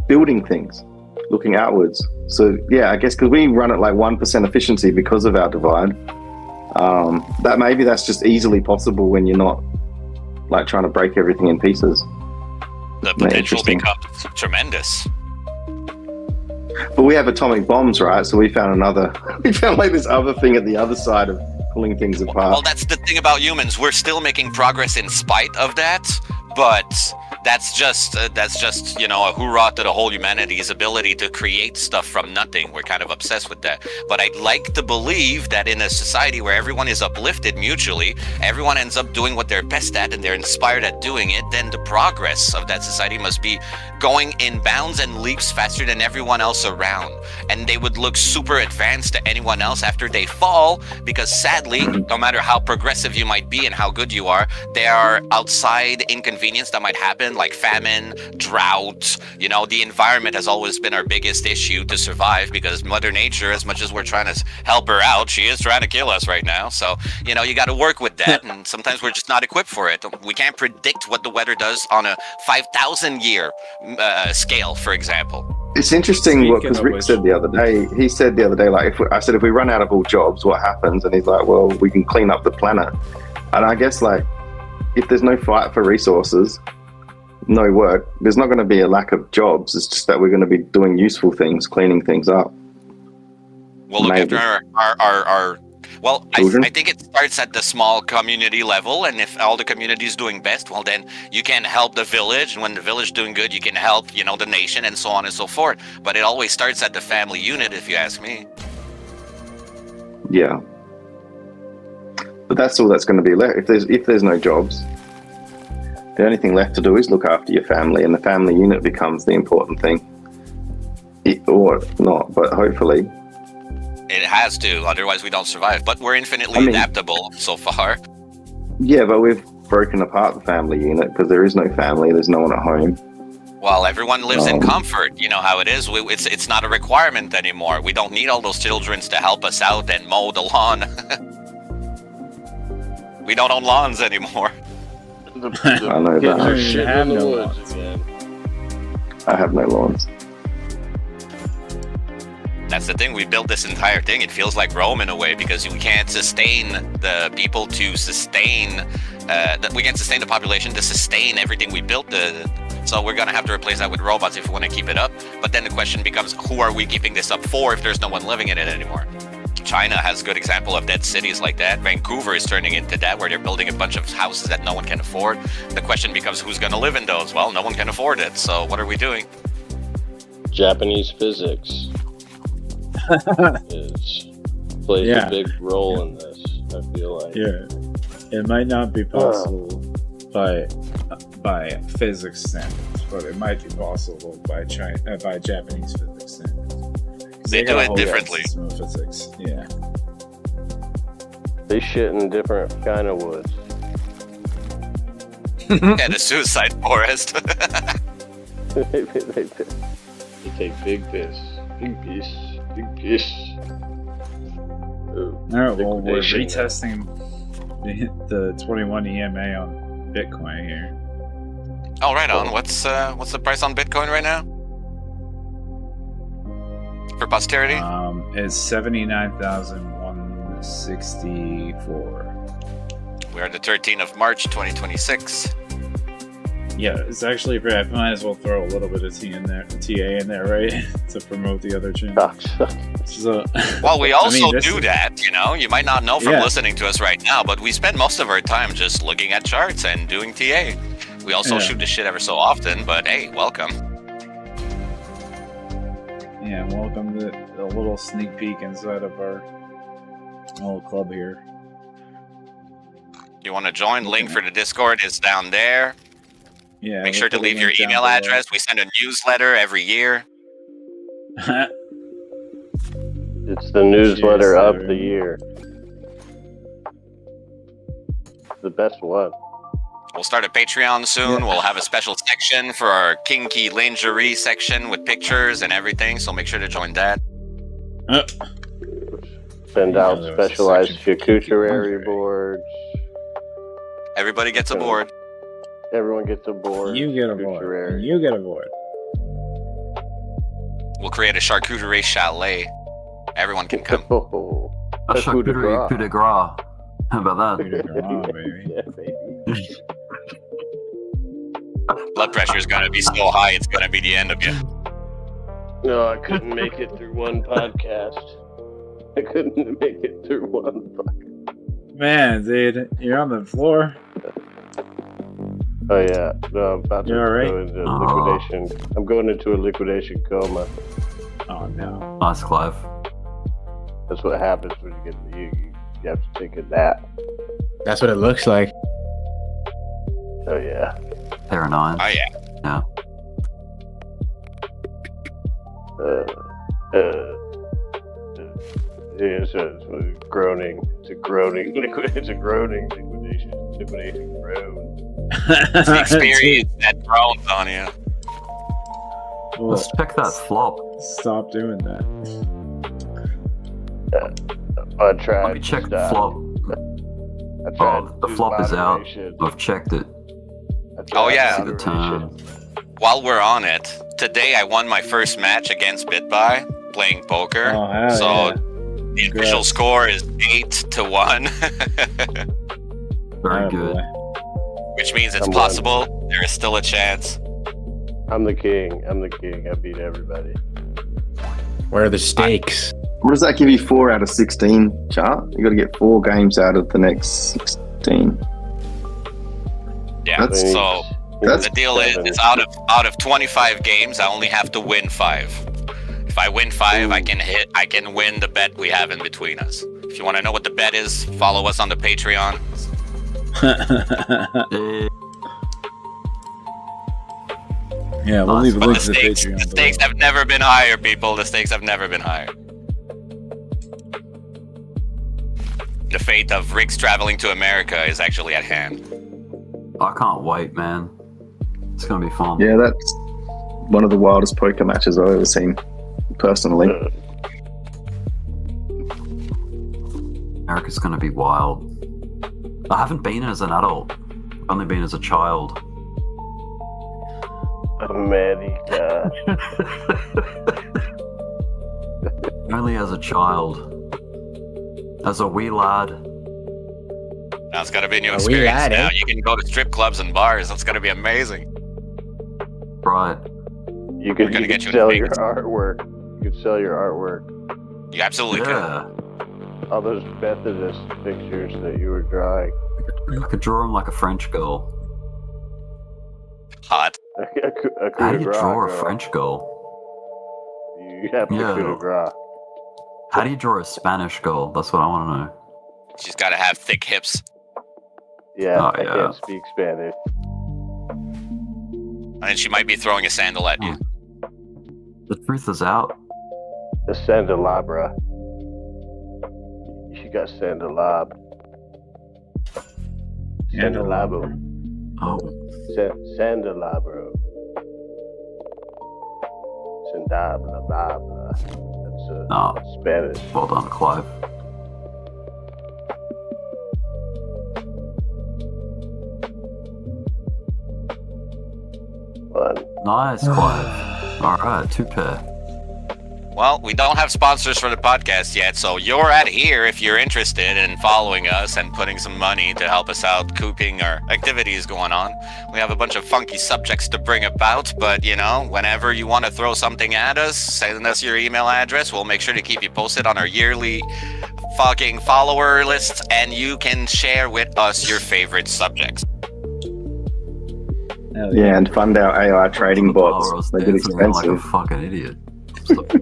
building things, looking outwards. So yeah, I guess because we run at like 1% efficiency because of our divide, that maybe that's just easily possible when you're not like trying to break everything in pieces. The potential becomes tremendous. But we have atomic bombs, right? So we found like this other thing at the other side of pulling things apart. Well, that's the thing about humans. We're still making progress in spite of that, but that's just a hoorah to the whole humanity's ability to create stuff from nothing. We're kind of obsessed with that. But I'd like to believe that in a society where everyone is uplifted mutually, everyone ends up doing what they're best at and they're inspired at doing it, then the progress of that society must be going in bounds and leaps faster than everyone else around. And they would look super advanced to anyone else after they fall, because sadly, no matter how progressive you might be and how good you are, there are outside inconvenience that might happen, like famine, drought. The environment has always been our biggest issue to survive, because Mother Nature, as much as we're trying to help her out, she is trying to kill us right now. So, you got to work with that, and sometimes we're just not equipped for it. We can't predict what the weather does on a 5,000 year scale, for example. It's interesting because Rick said the other day, like, I said, if we run out of all jobs, what happens? And he's like, well, we can clean up the planet. And I guess, like, if there's no fight for resources, no work, there's not going to be a lack of jobs. It's just that we're going to be doing useful things, cleaning things up. We'll look after our well, I think it starts at the small community level, and if all the community is doing best, well, then you can help the village, and when the village is doing good, you can help, the nation, and so on and so forth. But it always starts at the family unit, if you ask me. Yeah. But that's all that's going to be left. If there's no jobs, the only thing left to do is look after your family, and the family unit becomes the important thing. Or not, but hopefully. It has to, otherwise we don't survive. But we're infinitely adaptable so far. Yeah, but we've broken apart the family unit because there is no family, there's no one at home. Well, everyone lives in comfort. You know how it is. It's not a requirement anymore. We don't need all those children to help us out and mow the lawn. We don't own lawns anymore. I know that. Have no lawns. I have no lawns. That's the thing. We built this entire thing. It feels like Rome in a way, because we can't sustain the people to sustain. We can't sustain the population to sustain everything we built. So we're gonna have to replace that with robots if we want to keep it up. But then the question becomes, who are we keeping this up for if there's no one living in it anymore? China has a good example of dead cities like that. Vancouver is turning into that, where they're building a bunch of houses that no one can afford. The question becomes, who's going to live in those? Well, no one can afford it, so what are we doing? Japanese physics plays a big role in this, I feel like. Yeah, it might not be possible by physics standards, but it might be possible by Japanese physics standards. They do got a it whole differently. system of physics. Yeah. They shit in different kind of woods. Yeah, the suicide forest. They take big piss. Big piss. Big piss. All right. Well, we're Liquidation. retesting the 21 EMA on Bitcoin here. Oh, right on. What's the price on Bitcoin right now? For posterity? It's 79,164. We're the 13th of March, 2026. Yeah, it's actually pretty. I might as well throw a little bit of TA in there, right, to promote the other channel. So, Well, we also this do is- that, you know? You might not know from Yeah. listening to us right now, but we spend most of our time just looking at charts and doing TA. We also Yeah. shoot the shit ever so often, but hey, welcome. Yeah, welcome to a little sneak peek inside of our little club here. You want to join? Link for the Discord is down there. Yeah. Make we'll sure to put a leave your link down email below. address. We send a newsletter every year. It's the newsletter Jeez, of the year. The best one. We'll start a Patreon soon. We'll have a special section for our kinky lingerie section with pictures and everything, so make sure to join that. Send Yeah, out there was a specialized section for charcuterie lingerie. boards. Everybody gets a board. Everyone gets a board. You get a board. Charcuterie. You get a board. We'll create a charcuterie chalet. Everyone can come. Oh, A coup de charcuterie grace. coup de grace. How about Coup de that? grace, baby. Yeah, baby. Blood pressure is gonna be so high, it's gonna be the end of you. No, I couldn't make it through one podcast. I couldn't make it through one podcast. Man, dude, you're on the floor. Oh yeah, no, I'm about to You all right? go into Oh. liquidation. I'm going into a liquidation coma. Oh no. Nice, Clive. That's what happens when you get you have to take a nap. That's what it looks like. Oh yeah. Pair of nines. Oh yeah. Yeah. Yeah, so it's a groaning. It's a groaning liquid. It's a groaning liquidation groan. It's the experience that groans on you. Well, Let's check that flop. Stop doing that. I tried. Let me check to the stop. flop. I tried Oh, to the do flop is out. moderation. I've checked it. I tried Oh, yeah. See the moderation. time. While we're on it, today I won my first match against BitBuy playing poker. Oh, hell so yeah. the official Congrats. score is 8-1, Very Oh, good. boy. which means it's I'm possible. There is still a chance. I'm the king. I'm the king. I beat everybody. Where are the stakes? What does that give you? 4 out of 16, chart? You got to get 4 games out of the next 16. Yeah. That's- So That's the deal is, out of 25 games, I only have to win 5. If I win 5, I can win the bet we have in between us. If you want to know what the bet is, follow us on the Patreon. Eh, Yeah, we'll Nice. leave a But link the to the stakes, Patreon. the stakes have never been higher, people. The stakes have never been higher. The fate of Riggs traveling to America is actually at hand. I can't wait, man. It's gonna be fun. Yeah, that's one of the wildest poker matches I've ever seen, personally. America's gonna be wild. I haven't been as an adult. I've only been as a child. America. Only as a child. As a wee lad. Now it's gonna be a new Are we experience. at Now it? you can go to strip clubs and bars. That's gonna be amazing. Right. You could, We're gonna you get could you in sell your Vegas. artwork. You could sell your artwork. You absolutely could. Yeah. All those Methodist pictures that you were drawing. I could draw him like a French girl. Hot. A coup How de do you grace, draw a girl. French girl? You have to Yeah. coup de grace. How do you draw a Spanish girl? That's what I want to know. She's gotta have thick hips. Yeah, Oh, I yeah. can't speak Spanish. And then she might be throwing a sandal at you. The truth is out. The Sandelabra. She got Sandalab. Sandelabo. Oh. Sandelabro. Sandabla. That's Spanish. Well done, Clive. Nice, Clive. Alright, 2 pair. Well, we don't have sponsors for the podcast yet, so you're at here if you're interested in following us and putting some money to help us out keeping our activities going on. We have a bunch of funky subjects to bring about, but whenever you want to throw something at us, send us your email address. We'll make sure to keep you posted on our yearly fucking follower lists, and you can share with us your favorite subjects. Yeah, and fund our AI trading bots. They get expensive. Like a fucking idiot.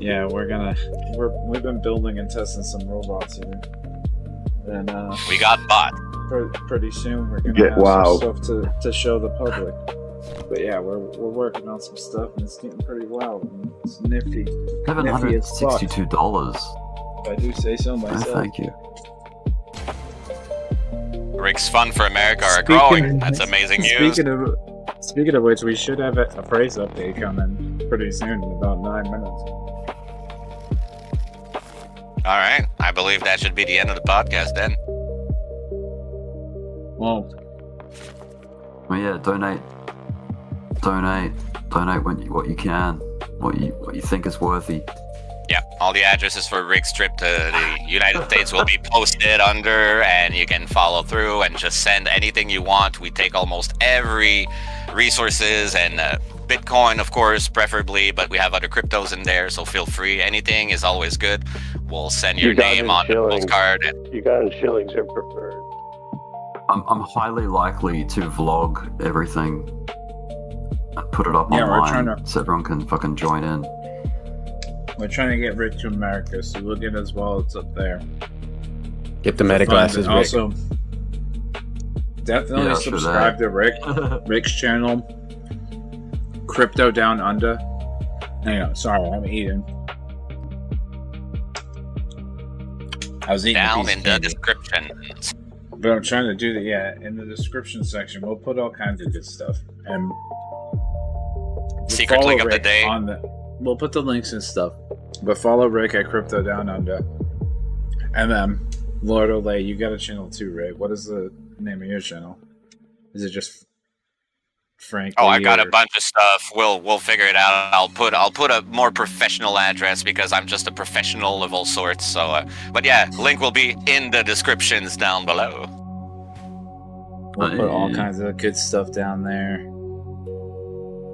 Yeah, we've been building and testing some robots here, and we got bot. Pretty soon we're gonna have some stuff to show the public. But yeah, we're working on some stuff, and it's getting pretty wild. And it's nifty. $762. If I do say so myself. Oh, thank you. Rigs Fund for America are growing. That's amazing news. Speaking of which, we should have a price update coming pretty soon, in about 9 minutes. All right, I believe that should be the end of the podcast then. Well, yeah, donate what you can, what you think is worthy. Yeah, all the addresses for Rick's trip to the United States will be posted under, and you can follow through and just send anything you want. We take almost every resources and Bitcoin, of course, preferably, but we have other cryptos in there, so feel free. Anything is always good. We'll send your name on the postcard. Ugandan shillings are preferred. I'm highly likely to vlog everything, put it up online, so everyone can fucking join in. We're trying to get Rick to America, so look at his wallets up there. Get the meta glasses, Rick. Also, definitely subscribe to Rick's channel, Crypto Down Under. Hang on, sorry, I'm eating. I was eating down in the description. But I'm trying to do in the description section, we'll put all kinds of good stuff. And secret link of the day. We'll put the links and stuff. But follow Rick at Crypto Down Under. And then, Lord Olay, you got a channel too, Ray. What is the name of your channel? Is it just Frank? Oh, I got a bunch of stuff. We'll figure it out. I'll put a more professional address because I'm just a professional of all sorts. So, but yeah, link will be in the descriptions down below. We'll put all kinds of good stuff down there.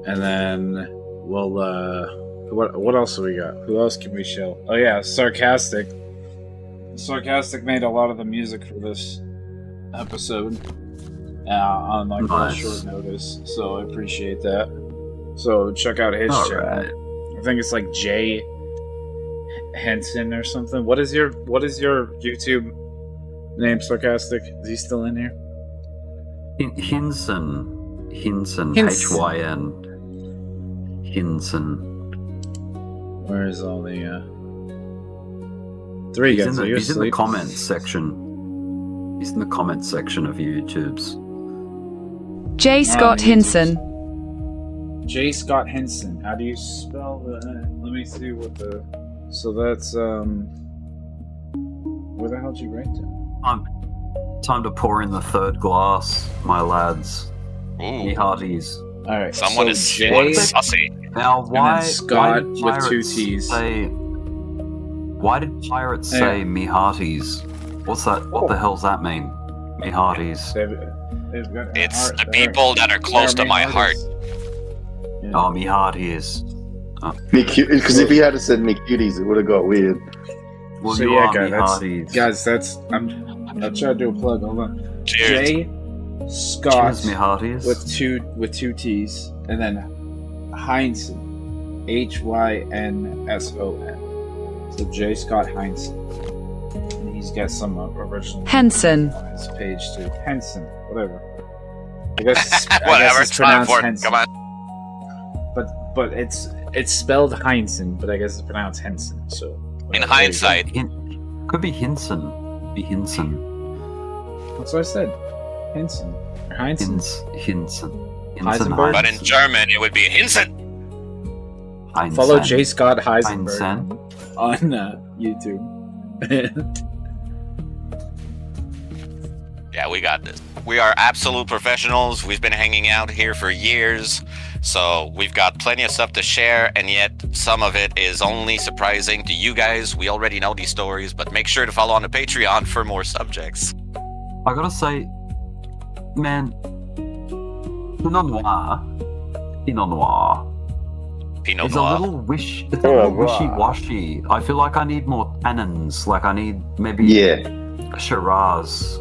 And then we'll what else do we got? Who else can we show? Oh yeah, Sarcastic. Sarcastic made a lot of the music for this episode on like real short notice, so I appreciate that. So check out his channel. Right. I think it's like Jay Henson or something. What is your YouTube name, Sarcastic? Is he still in here? Hinson. H-Y-N. Hinson. Where's all the three guys? He's in the comments section. He's in the comments section of YouTube's. J. Scott Hinson. J. Scott Hinson. How do you spell that? Let me see what the. So that's where the hell did you write to? Time to pour in the third glass, my lads. Me hearties. All right. Someone is sussy. Now, why Scott did with 2 T's? Why did pirates say me hearties? What's that? What the hell's that mean? Me hearties. It's the people that are close to my heart. Yeah. Oh, me hearties. Because if he had said me cuties, it would have got weird. Well, so you guys, that's I'm trying to do a plug. Hold on. Cheers. J. Scott me hearties. with two T's, and then Heinson, Hynson. So J. Scott Heinson. And he's got some original Henson on his page too. Henson, whatever. I guess whatever. it's pronounced Henson. Henson. Come on. but it's spelled Heinsohn, but I guess it's pronounced Henson. So in hindsight, could be Hinson. Be Hinson. That's what I said. Henson or Heinsohn. Hinson. Heisenberg. But in German, it would be Hinson. Follow J. Scott Heisenberg on YouTube. Yeah, we got this. We are absolute professionals. We've been hanging out here for years, so we've got plenty of stuff to share, and yet some of it is only surprising to you guys. We already know these stories, but make sure to follow on the Patreon for more subjects. I gotta say, man, Pinot Noir. It's a little wishy-washy. I feel like I need more tannins. Like I need maybe Shiraz.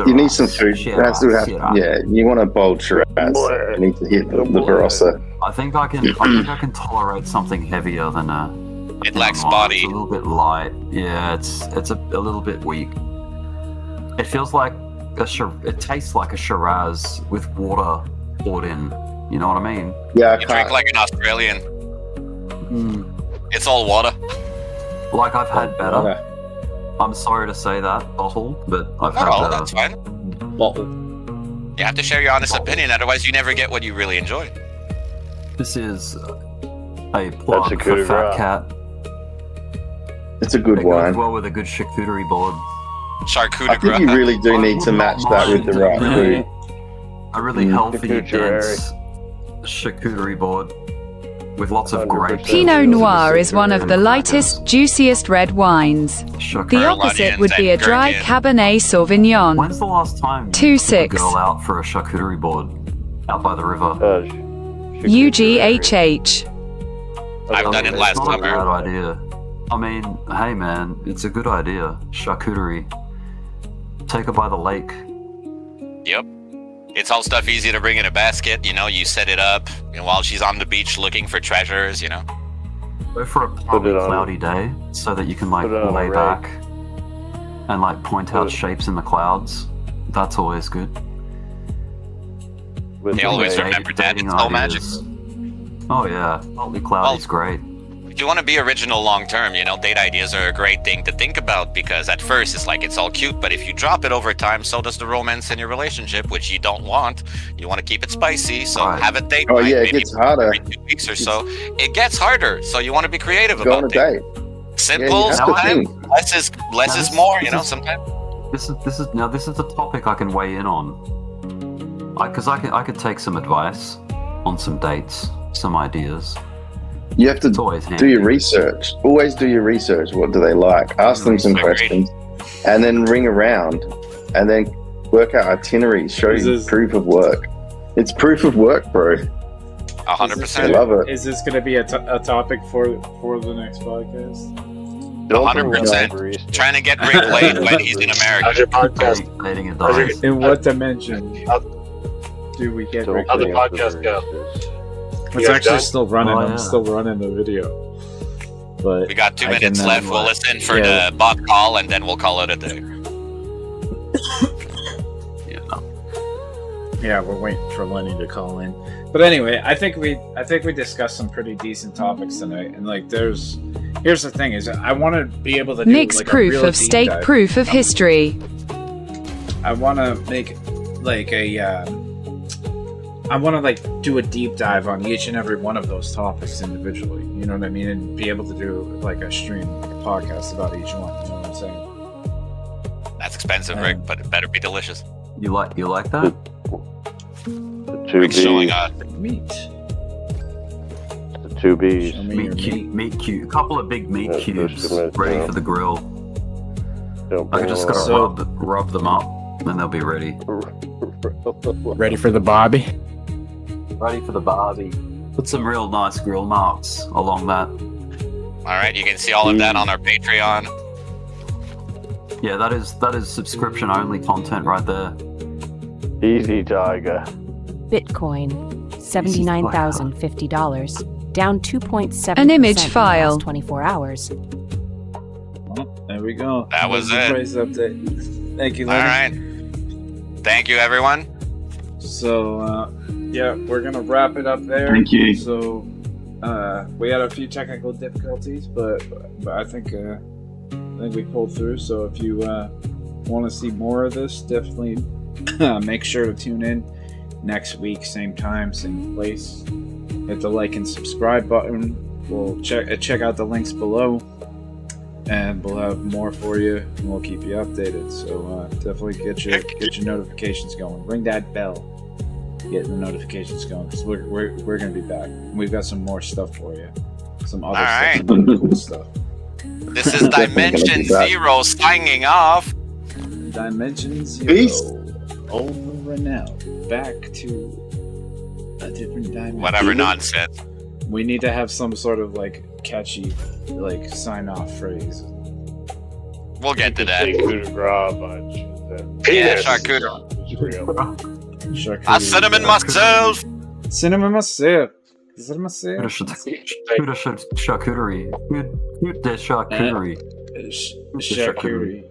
You need some food. You want a bold Shiraz. You need to hit the Barossa. I think I can tolerate something heavier than a. It lacks body. It's a little bit light. Yeah, it's a little bit weak. It feels like it tastes like a Shiraz with water poured in. You know what I mean? Yeah, you drink like an Australian. It's all water. Like I've had better. I'm sorry to say that, bottle, but I've had better. That's fine. Bottle. You have to share your honest opinion, otherwise you never get what you really enjoy. This is a plug for Fat Cat. It's a good wine. Goes well with a good charcuterie board. Charcuterie. I think you really do need to match that with the right food. A really healthy, dense charcuterie board with lots of grapes. Pinot Noir is one of the lightest, juiciest red wines. The opposite would be a dry Cabernet Sauvignon. When's the last time you 2-6. took a girl out for a charcuterie board out by the river? UGHH. I've done it last summer. It's not a summer. bad idea. I mean, hey man, it's a good idea. Charcuterie. Take her by the lake. Yep. It's all stuff easy to bring in a basket, you know, you set it up, while she's on the beach looking for treasures, Go for a partly cloudy day so that you can lay back and point out shapes in the clouds. That's always good. They always remember that, it's all magic. Oh yeah, partly cloudy's great. If you want to be original long term, date ideas are a great thing to think about, because at first it's all cute, but if you drop it over time, so does the romance in your relationship, which you don't want. You want to keep it spicy, so have a date night, it gets harder. Every 2 weeks or so. It gets harder, so you want to be creative Go about on a date. Simple, sometimes less is more, sometimes. This is the topic I can weigh in on. Because I could take some advice on some dates, some ideas. You have to do your research. Always do your research. What do they like? Ask them some questions, and then ring around, and then work out itineraries. Show you proof of work. It's proof of work, bro. 100%. I love it. Is this going to be a topic for the next podcast? 100%. Trying to get Rick laid when he's in America. How's your podcast? In what dimension do we get Rick How'd the laid? podcast go? It's actually still running. I'm still running the video. But we got 2 minutes left. We'll listen for the bot call, and then we'll call it a day. Yeah, we're waiting for Lenny to call in. But anyway, I think we discussed some pretty decent topics tonight. And here's the thing: is I want to be able to do Nick's proof of stake, proof of history. I want to make I want to do a deep dive on each and every one of those topics individually. You know what I mean? And be able to do a stream, a podcast about each one. You know what I'm saying? That's expensive, Rick, but it better be delicious. You like that? Rick's showing meat. The 2 B's. Meat cube. A couple of big meat cubes ready for the grill. I just gotta rub them up, and they'll be ready. Ready for the barbie? Ready for the barbie. Put some real nice grill marks along that. All right, you can see all of that on our Patreon. Yeah, that is subscription only content right there. Easy, Tiger. Bitcoin, $79,050, down 2.7%. An image file. In the last 24 hours. Well, there we go. That was it. Price update. Thank you, Lenny. All right. Thank you, everyone. So, we're gonna wrap it up there. Thank you. So, We had a few technical difficulties, but I think we pulled through. So if you want to see more of this, definitely make sure to tune in next week, same time, same place. Hit the like and subscribe button. We'll check out the links below, and we'll have more for you, and we'll keep you updated. So definitely get your notifications going. Ring that bell. Get the notifications going, because we're gonna be back. We've got some more stuff for you. Some other stuff, cool stuff. This is Dimension Zero signing off. Dimension Zero. Peace. Over and out. Back to a different dimension. Whatever nonsense. We need to have some sort of like catchy, like sign-off phrase. We'll get to that. Say coup de grace a bunch. Yeah, charcuterie. I cinnamon myself. Cinnamon myself. Cinnamon myself. Charcuterie. Good charcuterie. Charcuterie.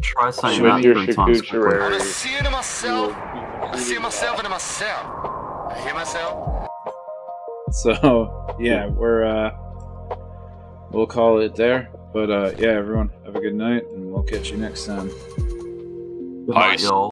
Try saying With that your 3 times quickly. charcuterie. See it in myself. I see myself in myself. I hear myself. So yeah, we'll call it there. But yeah, everyone have a good night, and we'll catch you next time. Good night, y'all.